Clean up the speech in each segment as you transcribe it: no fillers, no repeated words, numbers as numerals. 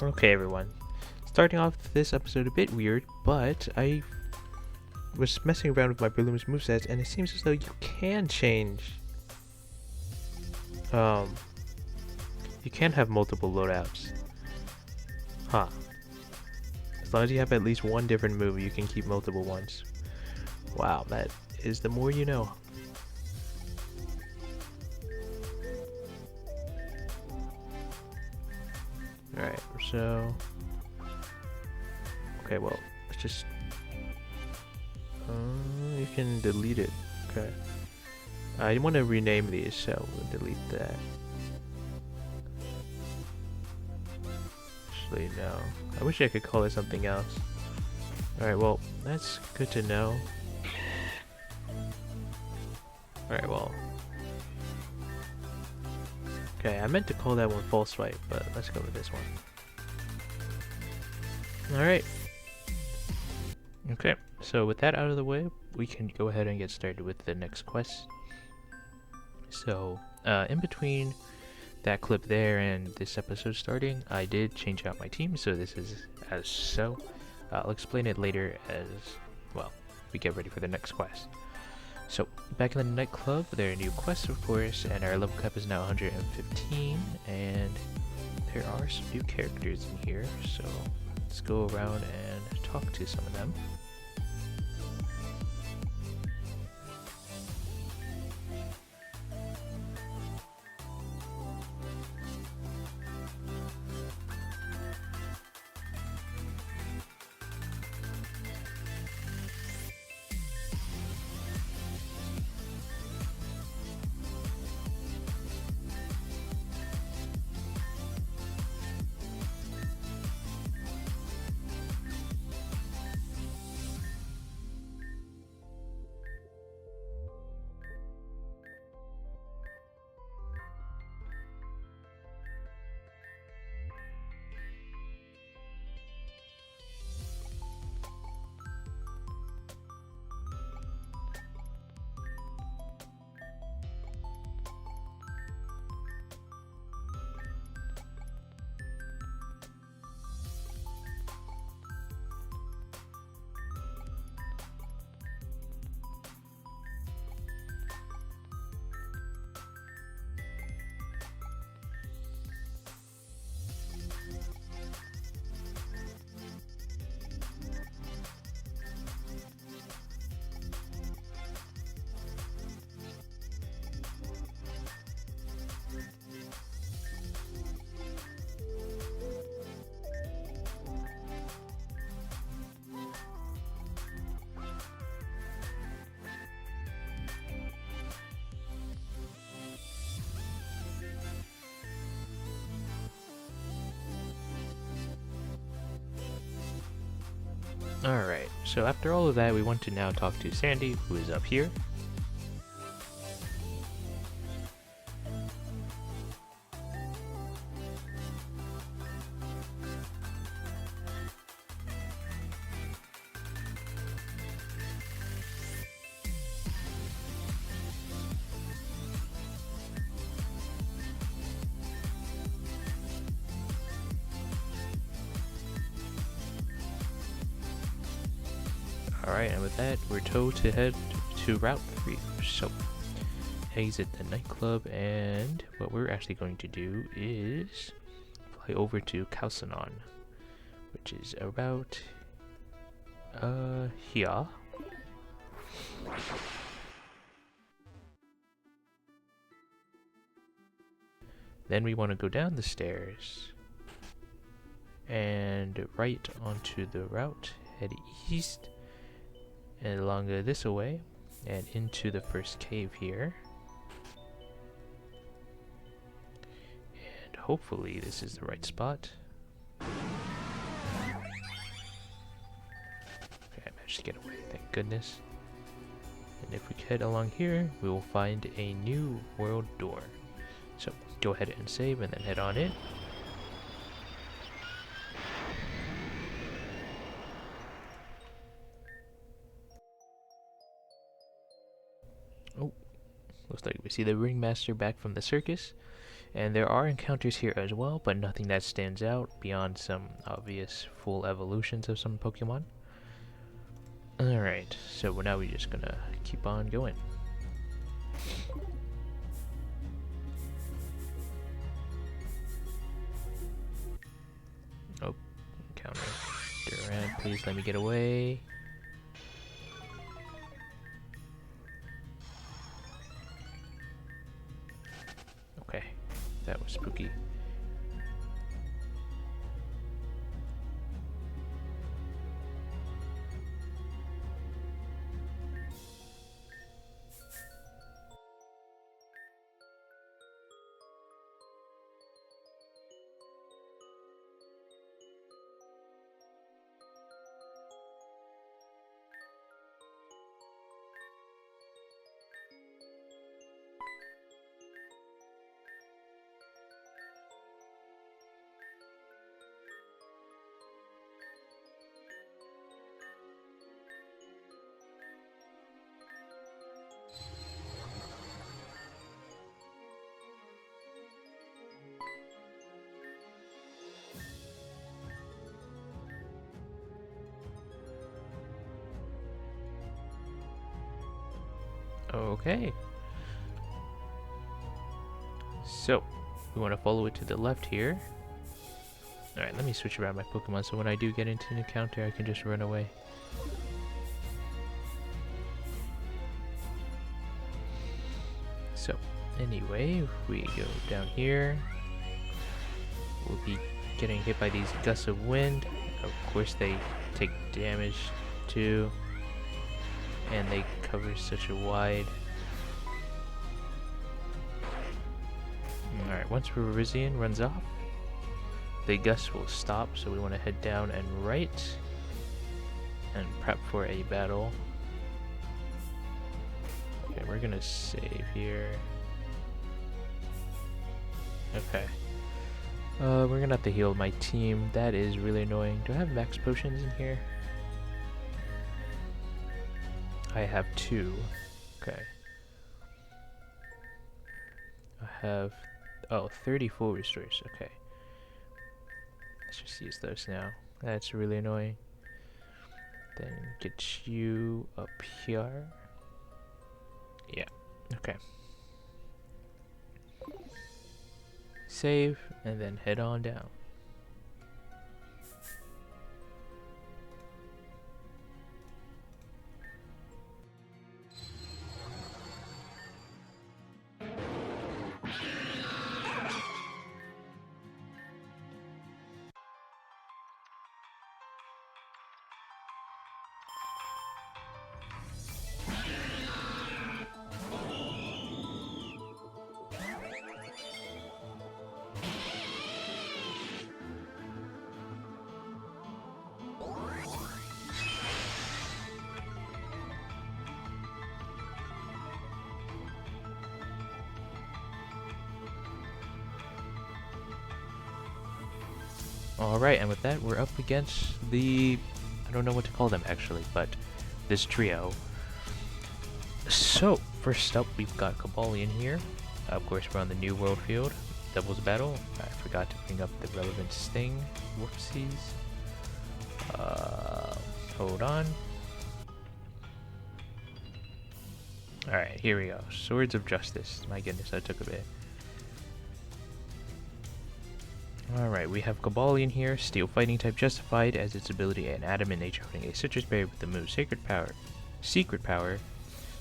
Okay, everyone. Starting off this episode a bit weird, but I was messing around with my Balloon's movesets, and it seems as though you can change. Um, you can have multiple loadouts. Huh. As long as you have at least one different move, you can keep multiple ones. Wow, that is the more you know. Alright, so... Okay, well, let's just... you can delete it. Okay. I want to rename these, so we'll delete that. Actually, no. I wish I could call it something else. Alright, well, that's good to know. Alright, well... Okay, I meant to call that one False Swipe, but let's go with this one. Alright. Okay, so with that out of the way, we can go ahead and get started with the next quest. So, in between that clip there and this episode starting, I did change out my team, so this is as so. I'll explain it later as, well, we get ready for the next quest. So, back in the nightclub, there are new quests, of course, and our level cap is now 115, and there are some new characters in here, so let's go around and talk to some of them. Alright, so after all of that, we want to now talk to Sandy, who is up here. Alright, and with that, we're told to head to Route 3. So, exit the nightclub, and what we're actually going to do is fly over to Calcinon, which is about here. Then we want to go down the stairs and right onto the route, head east and along this away and into the first cave here. And hopefully this is the right spot. Okay, I managed to get away, thank goodness. And if we head along here, we will find a new world door. So go ahead and save and then head on in. Oh, looks like we see the ringmaster back from the circus. And there are encounters here as well, but nothing that stands out beyond some obvious full evolutions of some Pokemon. Alright, so now we're just gonna keep on going. Oh, encounter. Durant, please let me get away. Okay, that was spooky. Okay. So, we want to follow it to the left here. Alright, let me switch around my Pokemon so when I do get into an encounter, I can just run away. So, anyway, if we go down here, we'll be getting hit by these gusts of wind. Of course, they take damage too, and they cover such a wide... Alright, once Virizion runs off, the gust will stop, so we want to head down and right and prep for a battle. Okay, we're gonna save here. Okay. We're gonna have to heal my team. That is really annoying. Do I have max potions in here? I have 2. Okay. I have... Oh, 30 full restores. Okay. Let's just use those now. That's really annoying. Then get you up here. Yeah. Okay. Save, and then head on down. Alright, and with that, we're up against the... I don't know what to call them actually, but this trio. So, first up, we've got Cobalion here. Of course, we're on the New World field. Doubles battle. I forgot to bring up the relevant sting. Whoopsies. Hold on. Alright, here we go. Swords of Justice. My goodness, that took a bit. Alright, we have Cobalion here, Steel Fighting type justified as its ability and adamant nature, holding a citrus berry with the moves Secret Power,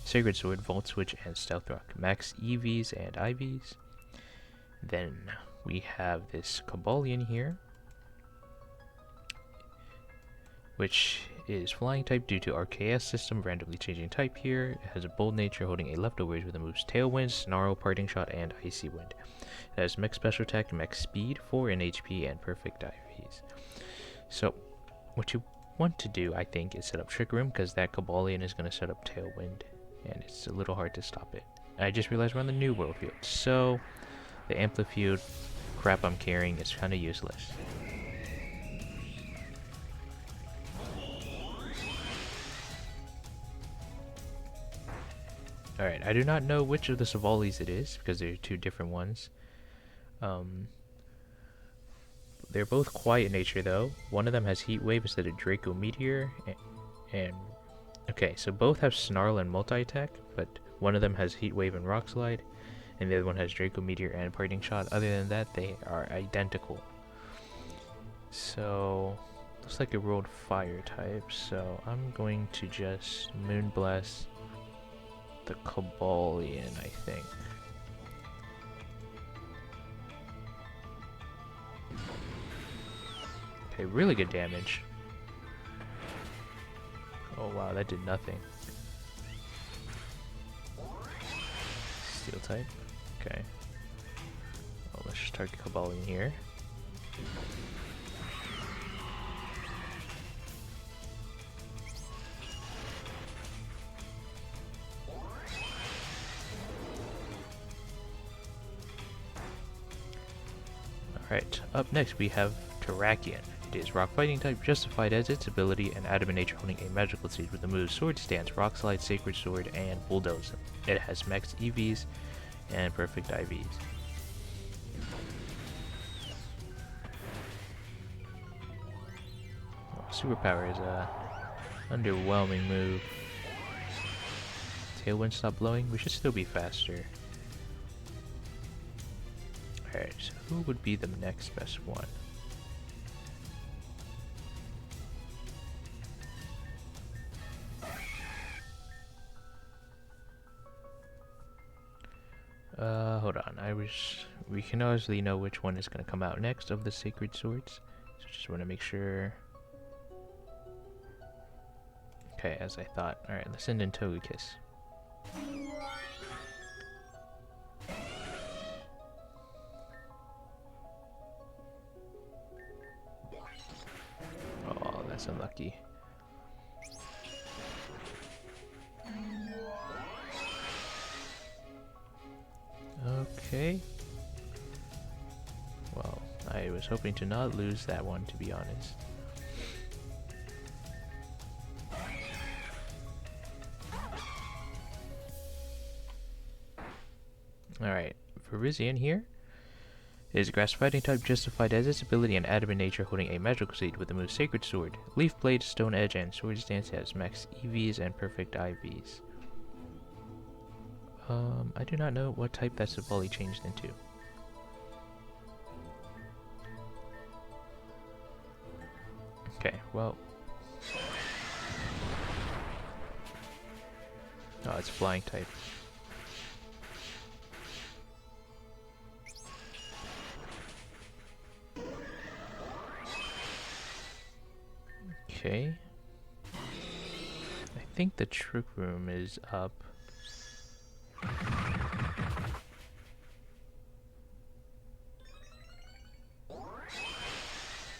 Sacred Sword, Volt Switch, and Stealth Rock. Max EVs and IVs. Then we have this Cobalion here, which is Flying type due to RKS system, randomly changing type here. It has a bold nature, holding a leftovers with the moves Tailwind, Snarl, Parting Shot, and Icy Wind. It has Max Special Attack, Max Speed, 4 in HP, and Perfect IVs. So, what you want to do, I think, is set up Trick Room, because that Cobalion is going to set up Tailwind, and it's a little hard to stop it. I just realized we're on the New World field, so the Amplitude crap I'm carrying is kind of useless. Alright, I do not know which of the Savalis it is, because there are 2 different ones. Um, they're both quiet in nature though. One of them has Heat Wave instead of Draco Meteor, and okay, so both have Snarl and Multi-Attack, but one of them has Heat Wave and Rock Slide, and the other one has Draco Meteor and Parting Shot. Other than that, they are identical. So, looks like it rolled Fire type, so I'm going to just Moonblast the Cobalion, I think. Okay, really good damage. Oh wow, that did nothing. Steel type. Okay. Well, let's just target Cobalion here. Alright, up next we have Terrakion. It is Rock Fighting type, justified as its ability, and Adamant Nature holding a magical seed with the moves Sword Stance, Rock Slide, Sacred Sword, and Bulldoze. It has max EVs and perfect IVs. Oh, Superpower is a underwhelming move. Tailwind stop blowing, we should still be faster. Alright, so who would be the next best one? Hold on. We can obviously know which one is going to come out next of the Sacred Swords. So just want to make sure. Okay, as I thought. Alright, let's send in Togekiss. Oh, that's unlucky. Okay. Well, I was hoping to not lose that one, to be honest. Alright, Virizion here is a grass fighting type, justified as its ability and Adamant Nature holding a magical seed with the move Sacred Sword. Leaf Blade, Stone Edge, and Sword Stance has max EVs and perfect IVs. I do not know what type that Savali changed into. Okay, well. Oh, it's flying type. Okay. I think the Trick Room is up.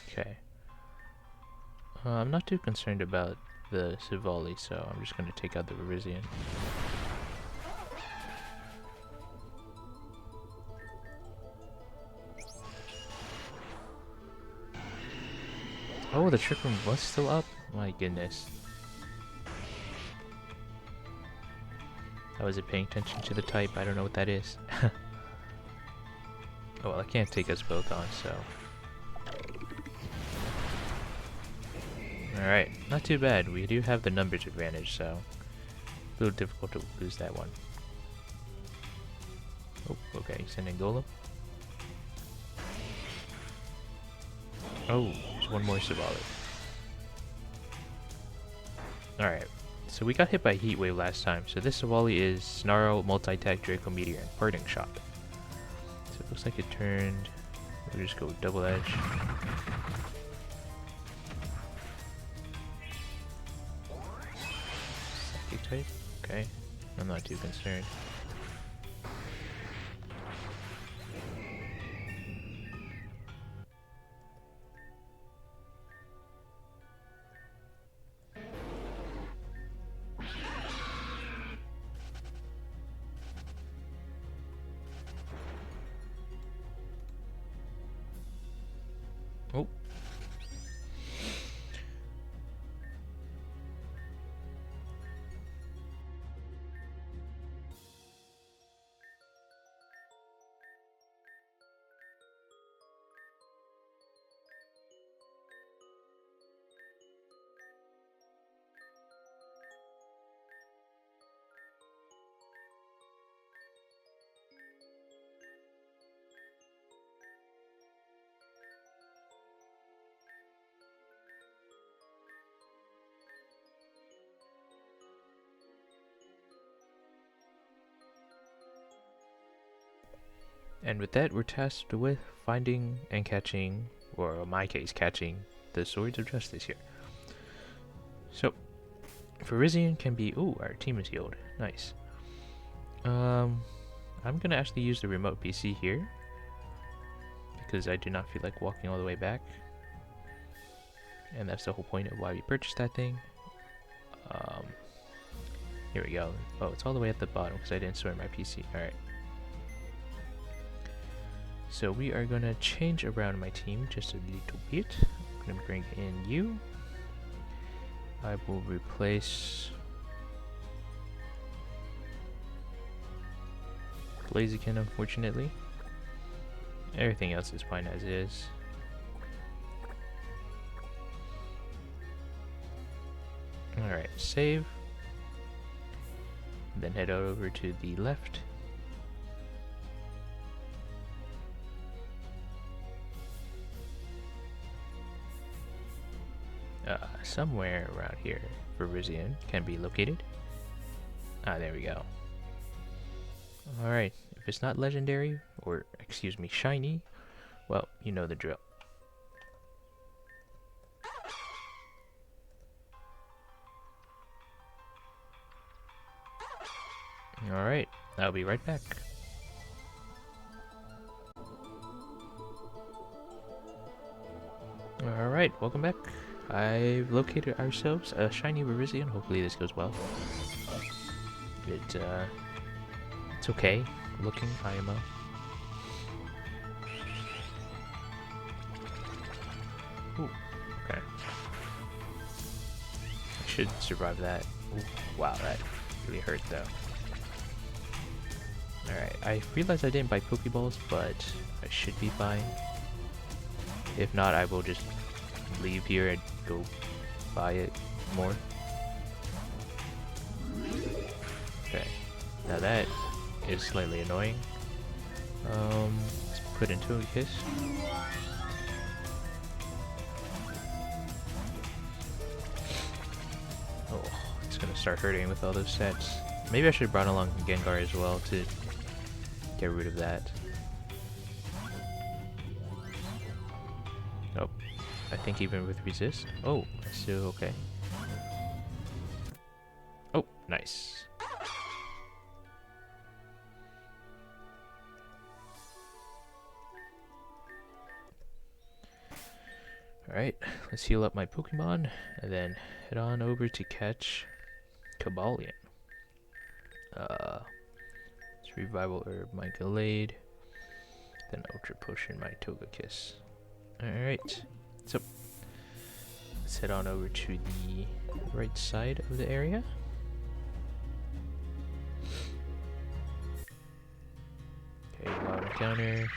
Okay. I'm not too concerned about the Savali, so I'm just going to take out the Virizion. Oh, the Trick Room was still up? My goodness. I wasn't paying attention to the type, I don't know what that is. Oh well, I can't take us both on, so... Alright, not too bad. We do have the numbers advantage, so... a little difficult to lose that one. Oh, okay, sending Golem. Oh, there's one more Savali. Alright, so we got hit by Heat Wave last time, so this Savali is Snarl, Multi-Attack, Draco Meteor, and Parting Shot. So it looks like it turned... we'll just go Double Edge. Psychic type? Okay, I'm not too concerned. Oh. And with that, we're tasked with finding and catching, or in my case, catching the Swords of Justice here. So, Virizion can be... Ooh, our team is healed. Nice. I'm gonna actually use the remote PC here, because I do not feel like walking all the way back. And that's the whole point of why we purchased that thing. Here we go. Oh, it's all the way at the bottom because I didn't sort my PC. Alright. So we are going to change around my team just a little bit. I'm going to bring in you. I will replace Blaziken, unfortunately. Everything else is fine as is. Alright, save. Then head over to the left. Somewhere around here, Virizion can be located. Ah, there we go. Alright, if it's not legendary, or excuse me, shiny, well, you know the drill. Alright, I'll be right back. Alright, welcome back. I've located ourselves a shiny Virizion. Hopefully this goes well. It's okay looking, IMO. Ooh, okay. I should survive that. Ooh, wow, that really hurt though. Alright, I realized I didn't buy Pokeballs, but I should be fine. If not, I will just leave here and go buy it more. Okay, now that is slightly annoying. Let's put into a kiss. Oh, it's gonna start hurting with all those sets. Maybe I should have brought along Gengar as well to get rid of that. Oh, I think even with resist. Oh, still okay. Oh, nice. Alright, let's heal up my Pokemon and then head on over to catch Cobalion. Let's Revival Herb my Gallade, then Ultra Potion my Togekiss. Alright, so let's head on over to the right side of the area. Okay, wild encounter.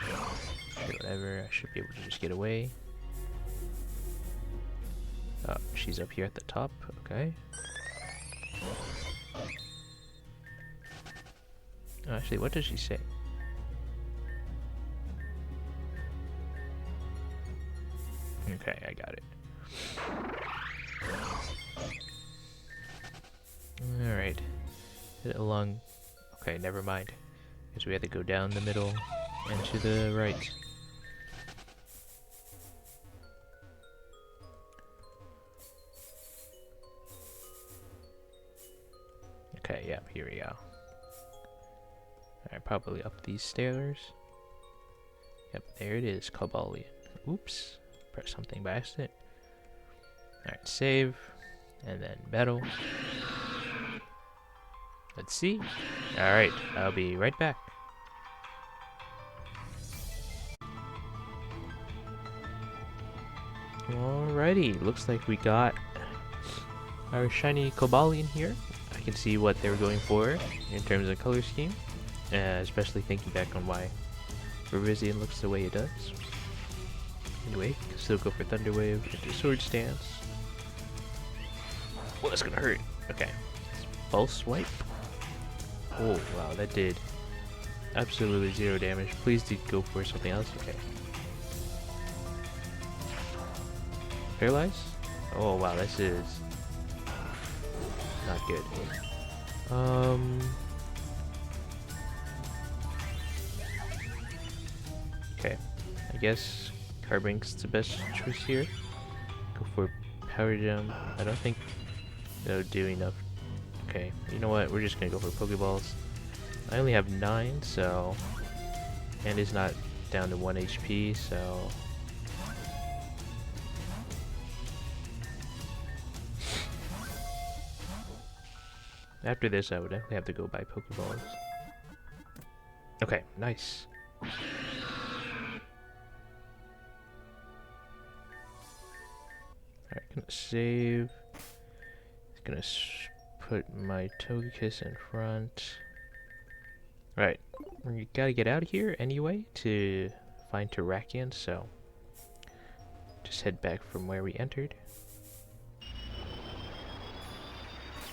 Okay, whatever, I should be able to just get away. Oh, she's up here at the top, okay. Oh, actually, what does she say? Okay, I got it. Alright. Hit it along... Okay, never mind. Because we have to go down the middle and to the right. Okay, yeah, here we go. Alright, probably up these stairs. Yep, there it is, Cobalion. Oops, press something by accident. Alright, save, and then battle. Let's see. Alright, I'll be right back. Alrighty, looks like we got our shiny Cobalion here. I can see what they were going for in terms of color scheme, especially thinking back on why Virizion looks the way it does. Anyway, can still go for Thunder Wave into Sword Stance. Well, that's gonna hurt. Okay. Pulse Swipe. Oh, wow, that did absolutely 0 damage. Please do go for something else. Okay. Paralyze? Oh, wow, this is not good. Okay, I guess Carbink's the best choice here. Go for Power Gem. I don't think that'll do enough. Okay, you know what? We're just gonna go for Pokeballs. I only have 9, so... And it's not down to 1 HP, so... After this, I would definitely have to go buy Pokeballs. Okay, nice. Alright, gonna save. Gonna put my Togekiss in front. Right, we gotta get out of here anyway to find Terrakion, so just head back from where we entered.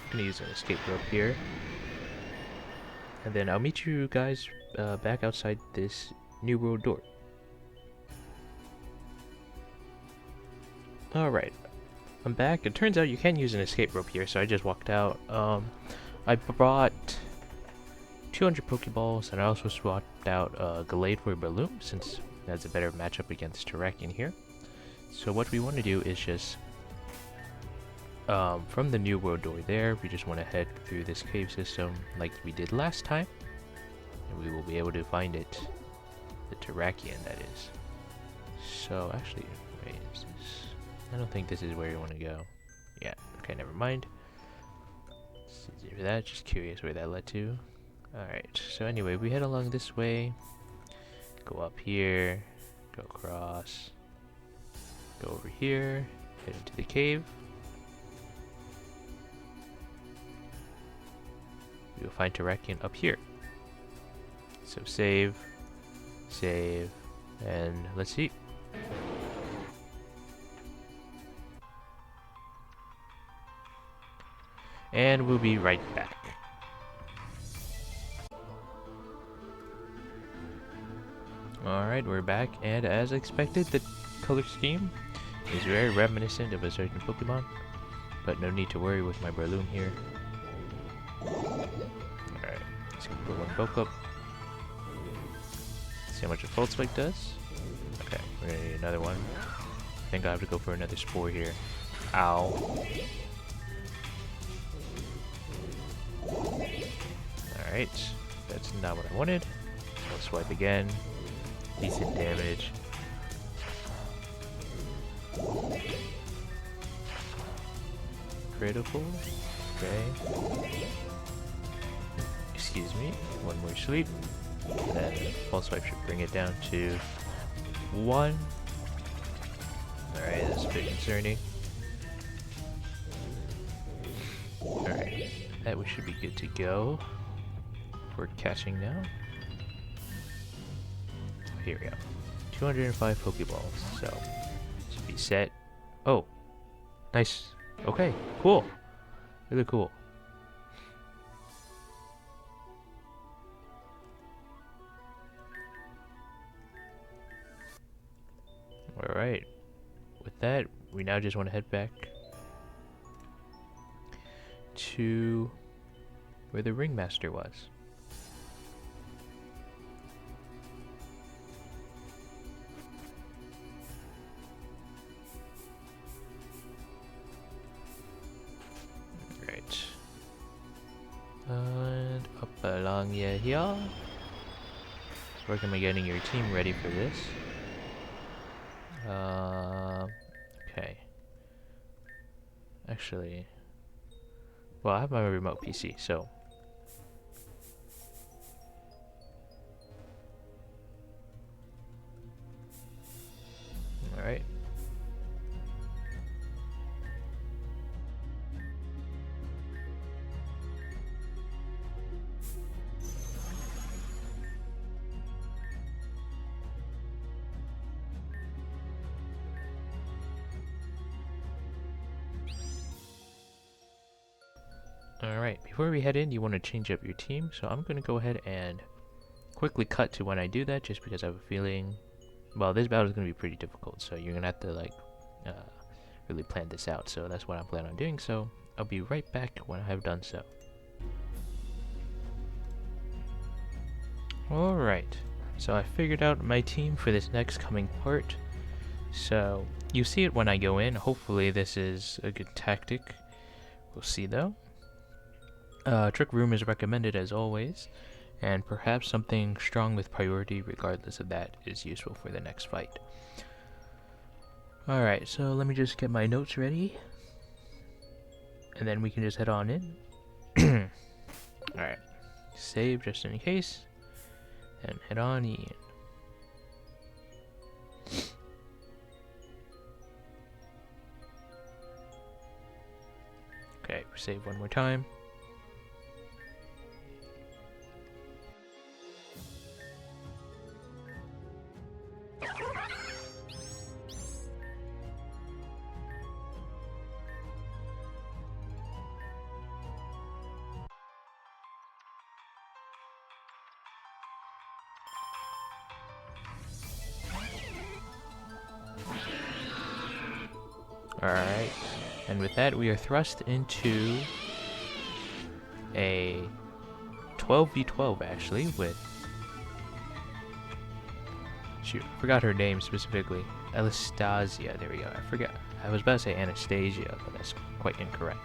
I'm gonna use an escape rope here, and then I'll meet you guys back outside this New World door. Alright, I'm back. It turns out you can use an escape rope here, so I just walked out. I brought 200 Pokeballs, and I also swapped out Gallade for Balloon, since that's a better matchup against Terrakion here. So what we want to do is just, from the New World door there, we just want to head through this cave system like we did last time, and we will be able to find it. The Terrakion, that is. So, actually, wait, is this... I don't think this is where you want to go. Yeah, okay, never mind. For that, just curious where that led to. Alright, so anyway, we head along this way, go up here, go across, go over here, head into the cave. We will find Terrakion up here. So save, and let's see. And we'll be right back. Alright, we're back, and as expected, the color scheme is very reminiscent of a certain Pokemon, but no need to worry with my Breloom here. Alright, let's go put one Bulk up. See how much a Volt Spike does. Okay, we're gonna need another one. I think I have to go for another Spore here. Ow. Alright, that's not what I wanted. I'll swipe again. Decent damage. Critical. Okay. Excuse me. One more sleep. And then Pulse Swipe should bring it down to 1. Alright, that's a bit concerning. Alright, that we should be good to go. We're catching now. Here we go. 205 Pokeballs, so should be set. Oh, nice. Okay, cool. Really cool. Alright. With that, we now just want to head back to where the Ringmaster was. Right. And up along here. Working on getting your team ready for this. Okay. Actually, well, I have my remote PC, so. Alright. Alright, before we head in, you want to change up your team, so I'm going to go ahead and quickly cut to when I do that, just because I have a feeling, well, this battle is going to be pretty difficult, so you're going to have to, like, really plan this out, so that's what I'm planning on doing, so I'll be right back when I have done so. Alright, So I figured out my team for this next coming part. So you see it when I go in. Hopefully this is a good tactic. We'll see though. Trick Room is recommended as always, and perhaps something strong with priority regardless of that is useful for the next fight. Alright, so let me just get my notes ready, and then we can just head on in. Alright, save just in case, and head on in. Okay, save one more time. Alright, and with that we are thrust into a 12v12 actually with... Shoot, I forgot her name specifically. Anastasia, there we go. I was about to say Anastasia, but that's quite incorrect.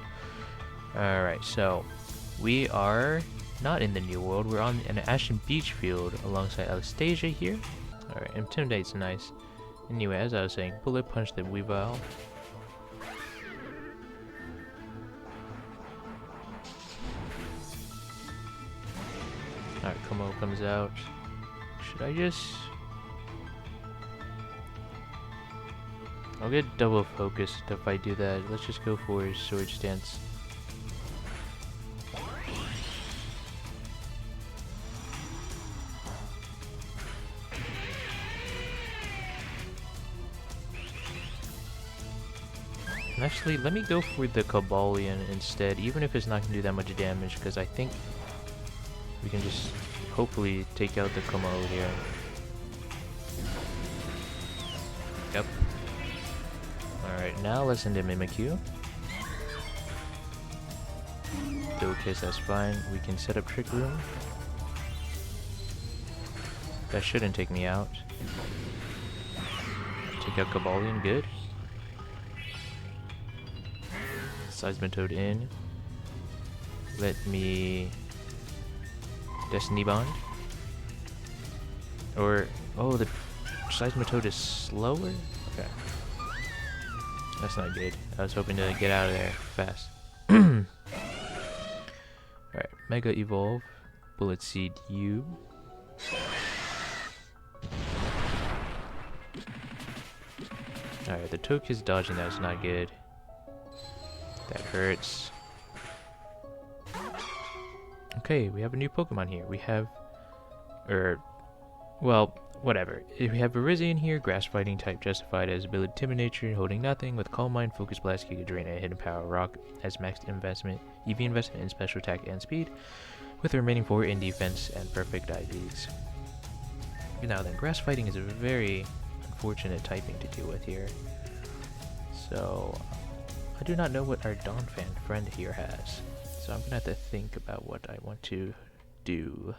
Alright, so we are not in the New World, we're on an Ashen Beach field alongside Anastasia here. Alright, Intimidate's nice. Anyway, as I was saying, Bullet Punch the Weavile. Alright, Como comes out. Should I just... I'll get double focused if I do that. Let's just go for his sword stance. Actually, let me go for the Cobalion instead, even if it's not going to do that much damage, because I think we can just hopefully take out the Como here. Yep. Alright, now let's end the Mimikyu. Kiss, that's fine. We can set up Trick Room. That shouldn't take me out. Take out Cobalion, good. Seismitoad in. Let me... Destiny Bond. Or... Oh, the Seismitoad is slower? Okay. That's not good. I was hoping to get out of there fast. Alright, Mega Evolve. Bullet Seed U. Alright, the Togekiss dodging that is not good. That hurts. Okay, we have a new Pokemon here. We have... well, whatever. If we have Virizion here, Grass Fighting type justified as ability Timid Nature, holding nothing, with Calm Mind, Focus Blast, Giga Drain, and Hidden Power Rock as maxed investment, EV investment in special attack and speed, with the remaining 4 in defense and perfect IVs. Now then, Grass Fighting is a very unfortunate typing to deal with here. So, I do not know what our Donphan friend here has. So I'm gonna have to think about what I want to do.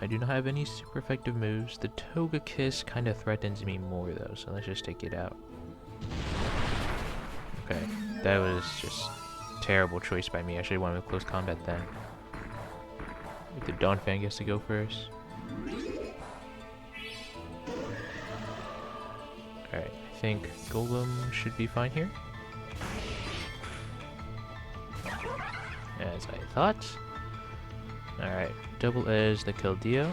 I do not have any super effective moves. The Togekiss kind of threatens me more though, so let's just take it out. Okay, that was just a terrible choice by me. I should have went with close combat then. The Donphan gets to go first. Alright, I think Golem should be fine here. As I thought. Alright, double edge the Keldeo.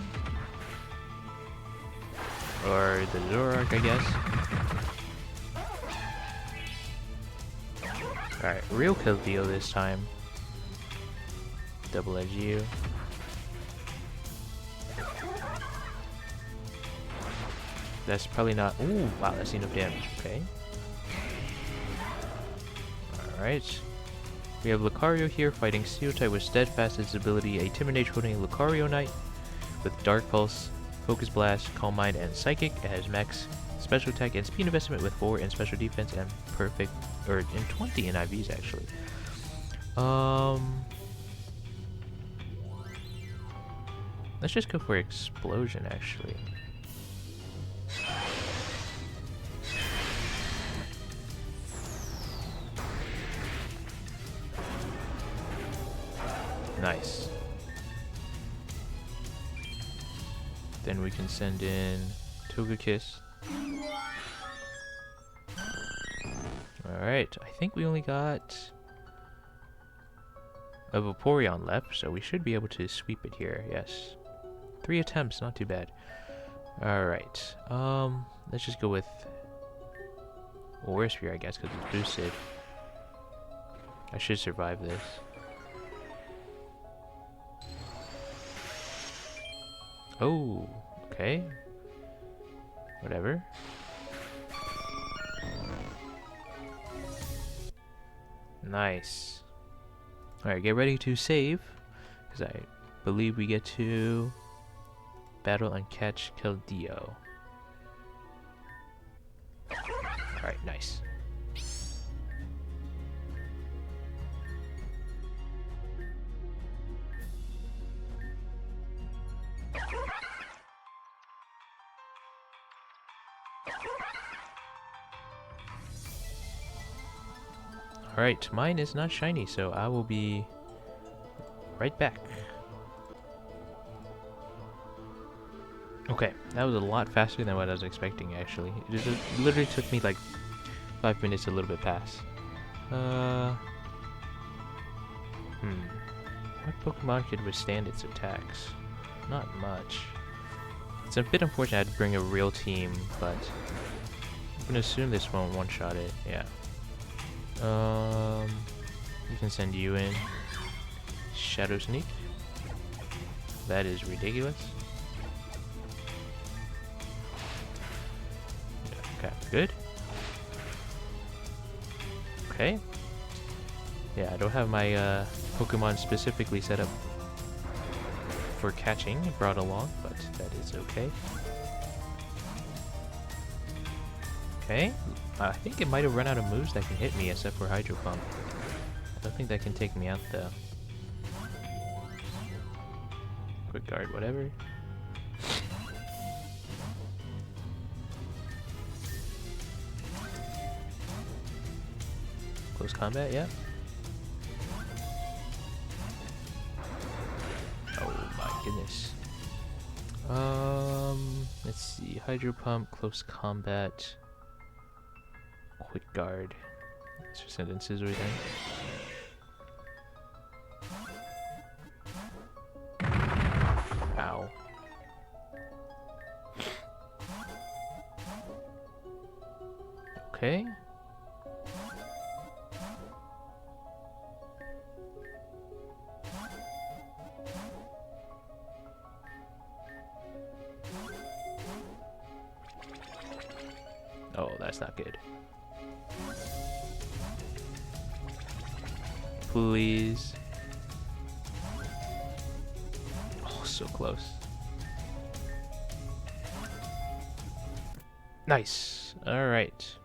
Or the Zoroark, I guess. Alright, real Keldeo this time. Double edge you. That's probably not... Ooh, wow, that's enough damage. Okay. Alright. We have Lucario here fighting Steel type with Steadfast's ability, a Timid Nature holding Lucario Knight with Dark Pulse, Focus Blast, Calm Mind, and Psychic. It has max special attack and speed investment with 4 in special defense and perfect, or in 20 in IVs actually. Let's just go for explosion, actually. Nice. Then we can send in Togekiss. Alright, I think we only got a Vaporeon left, so we should be able to sweep it here, yes. 3 attempts, not too bad. Alright, let's just go with Aura Sphere, I guess, because it's boosted. I should survive this. Oh, okay. Whatever. Nice. Alright, get ready to save, because I believe we get to battle and catch Keldeo. Alright, nice. Alright, mine is not shiny, so I will be right back. Okay, that was a lot faster than what I was expecting, actually. It literally took me like 5 minutes, a little bit past. What Pokemon could withstand its attacks? Not much. It's a bit unfortunate I had to bring a real team, but I'm gonna assume this won't one-shot it, yeah. We can send you in. Shadow Sneak. That is ridiculous. Okay, good. Okay. Yeah, I don't have my Pokemon specifically set up for catching brought along, but that is okay. Okay. I think it might have run out of moves that can hit me except for Hydro Pump. I don't think that can take me out though. Quick Guard, whatever. Close combat, yeah. Oh my goodness. Let's see. Hydro Pump, close combat. Quick Guard. Let's just send in Scissor then. Ow. Okay. Oh, that's not good. Please. Oh, so close. Nice. Alright.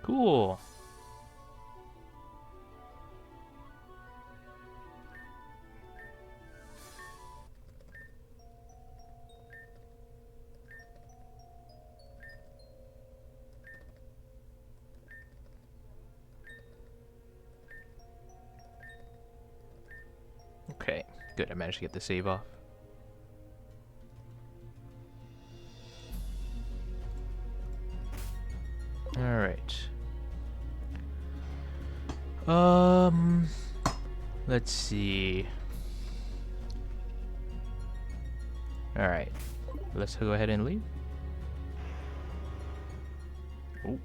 Cool. Okay, good. I managed to get the save off. Alright. Let's see. Alright. Let's go ahead and leave. Oh.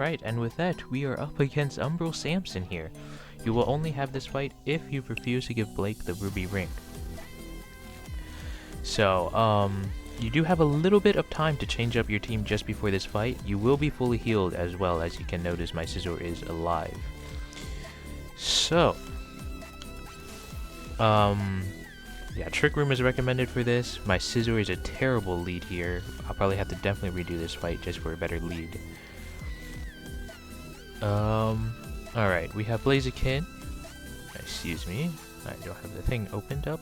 Alright, and with that, we are up against Umbral Samson here. You will only have this fight if you refuse to give Blake the ruby ring. So, you do have a little bit of time to change up your team just before this fight. You will be fully healed as well. As you can notice, my Scizor is alive. So, yeah, Trick Room is recommended for this. My Scizor is a terrible lead here. I'll probably have to definitely redo this fight just for a better lead. Alright, we have Blaziken. Excuse me, I don't have the thing opened up.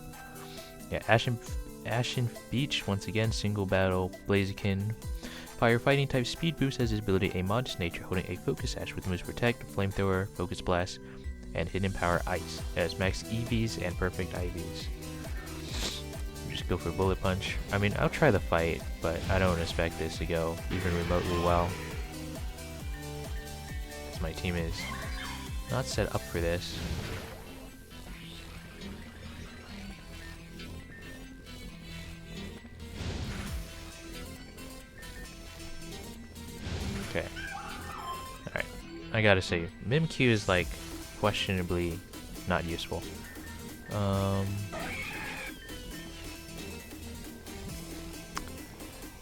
Yeah, Ashen Beach, once again, single battle, Blaziken. Fire Fighting type speed boost has his ability A Modest Nature, holding a Focus Sash with moves Protect, Flamethrower, Focus Blast, and Hidden Power Ice. It has max EVs and perfect IVs. Just go for Bullet Punch. I mean, I'll try the fight, but I don't expect this to go even remotely well. Because my team is not set up for this. Okay. Alright. I gotta say, Mimikyu is like questionably not useful.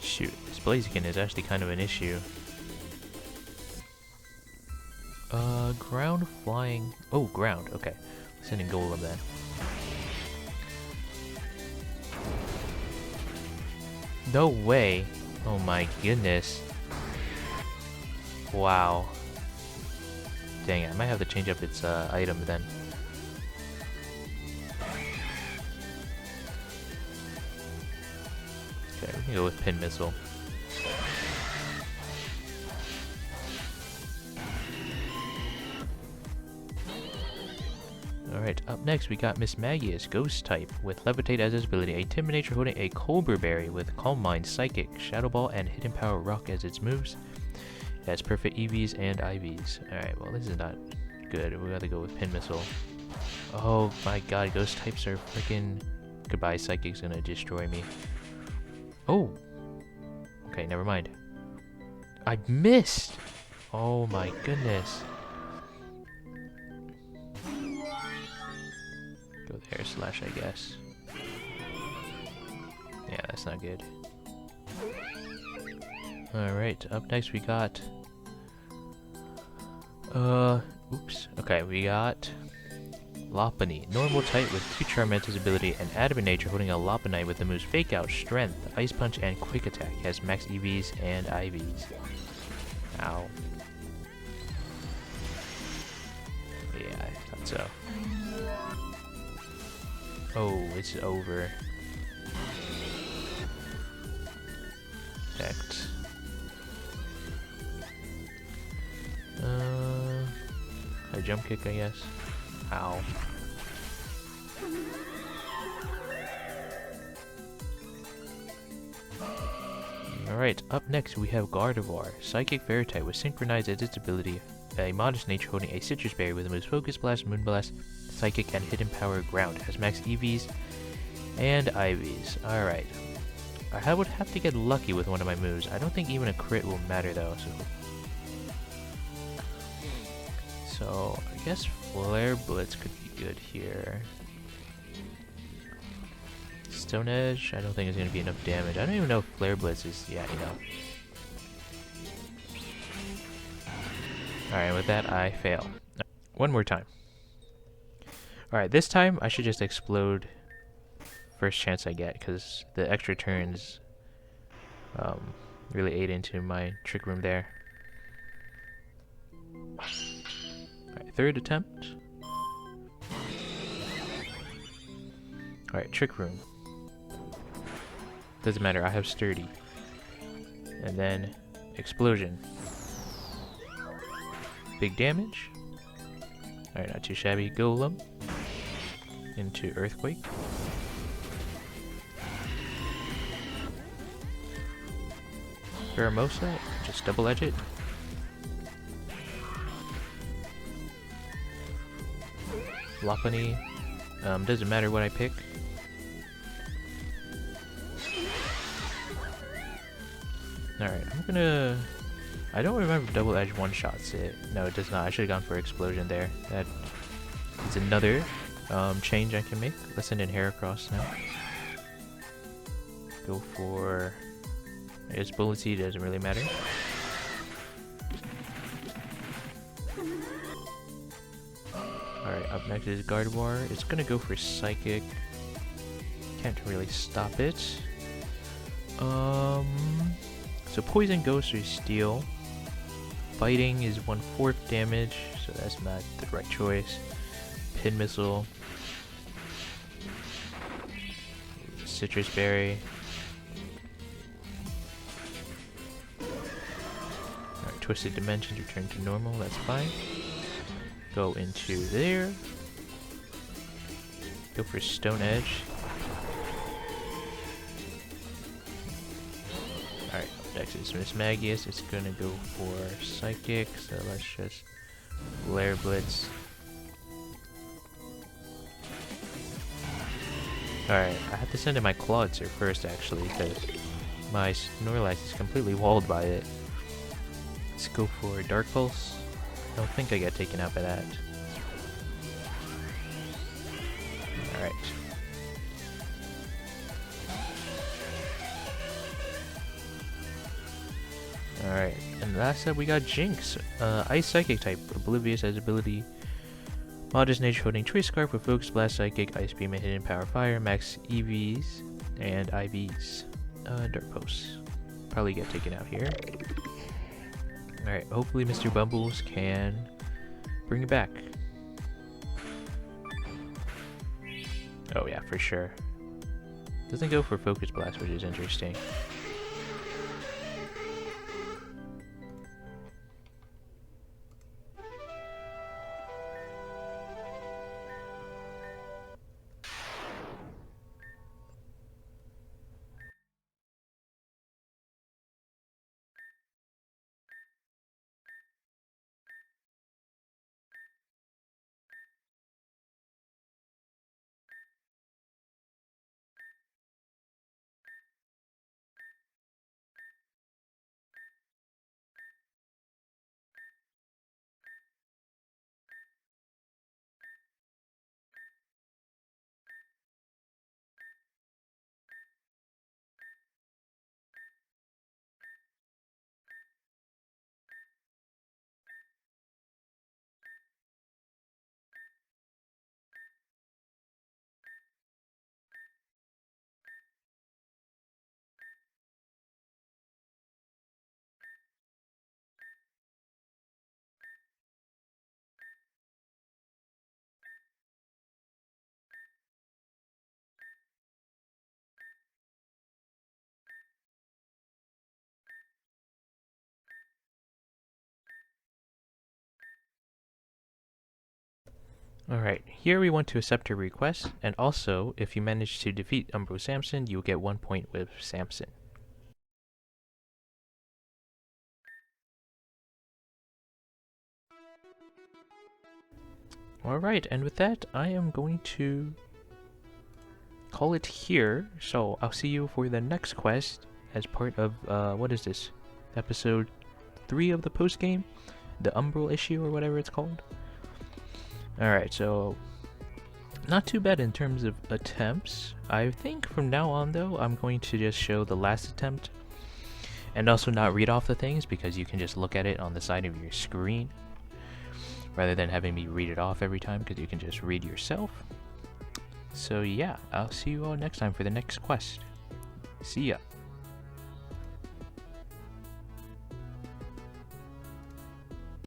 Shoot, this Blaziken is actually kind of an issue. Ground flying. Oh, ground. Okay. Sending Golem then. No way. Oh my goodness. Wow. Dang it, I might have to change up its item then. Okay, we can go with Pin Missile. Alright, up next we got Miss Magius, Ghost type, with Levitate as his ability, a Timid Nature holding a Cobra Berry with Calm Mind, Psychic, Shadow Ball, and Hidden Power Rock as its moves. It has perfect EVs and IVs. Alright, well this is not good. We gotta go with Pin Missile. Oh my god, Ghost types are freaking... Goodbye, Psychic's gonna destroy me. Oh! Okay, never mind. I missed! Oh my goodness. Go there, slash, I guess. Yeah, that's not good. Alright, up next we got... oops. Okay, we got... Lopunny, normal type with 2 Charmander's ability and Adamant Nature, holding a Lopunny with the moves Fake Out, Strength, Ice Punch, and Quick Attack. Has max EVs and IVs. Ow. Yeah, I thought so. Oh, it's over. Protect. A jump kick, I guess. Ow. Alright, up next we have Gardevoir, Psychic Fairy type with Synchronize as its ability, a Modest Nature holding a Citrus Berry with the moves Focus Blast, Moon Blast, Psychic, and Hidden Power Ground. Has max EVs and IVs. Alright. I would have to get lucky with one of my moves. I don't think even a crit will matter though, so I guess Flare Blitz could be good here. Stone Edge, I don't think it's going to be enough damage. I don't even know if Flare Blitz is... yeah, you know. Alright, with that, I fail. One more time. Alright, this time, I should just explode first chance I get, because the extra turns really ate into my Trick Room there. Alright, third attempt. Alright, Trick Room. Doesn't matter, I have Sturdy. And then Explosion. Big damage. Alright, not too shabby. Golem. Into Earthquake. Pheromosa, just double edge it. Lopunny. Doesn't matter what I pick. Alright, I'm gonna I don't remember double edge one-shots it. No, it does not. I should have gone for explosion there. That is another change I can make. Let's send in Heracross now. Go for... I guess Bullet Seed doesn't really matter. Alright, up next is Gardevoir. It's gonna go for Psychic. Can't really stop it. So Poison goes through Steel. Biting is 1/4 damage, so that's not the right choice. Pin Missile. Citrus Berry. Alright, Twisted Dimensions return to normal, that's fine. Go into there. Go for Stone Edge. Alright, next is Miss Magius. It's gonna go for Psychic, so let's just Flare Blitz. Alright, I have to send in my Clawitzer first actually, because my Snorlax is completely walled by it. Let's go for Dark Pulse. I don't think I get taken out by that. Alright. Alright, and last up we got Jinx. Ice Psychic type, Oblivious as ability. Modest Nature holding Choice Scarf with Focus Blast Psychic, Ice Beam and Hidden Power Fire, max EVs and IVs. Dark Pulse. Probably get taken out here. Alright, hopefully Mr. Bumbles can bring it back. Oh yeah, for sure. Doesn't go for Focus Blast, which is interesting. Alright, here we want to accept a request, and also, if you manage to defeat Umbral Samson, you'll get 1 point with Samson. Alright, and with that, I am going to call it here, so I'll see you for the next quest as part of, what is this? Episode 3 of the postgame? The Umbral issue, or whatever it's called? Alright, so not too bad in terms of attempts. I think from now on though, I'm going to just show the last attempt and also not read off the things because you can just look at it on the side of your screen rather than having me read it off every time because you can just read yourself. So yeah, I'll see you all next time for the next quest. See ya.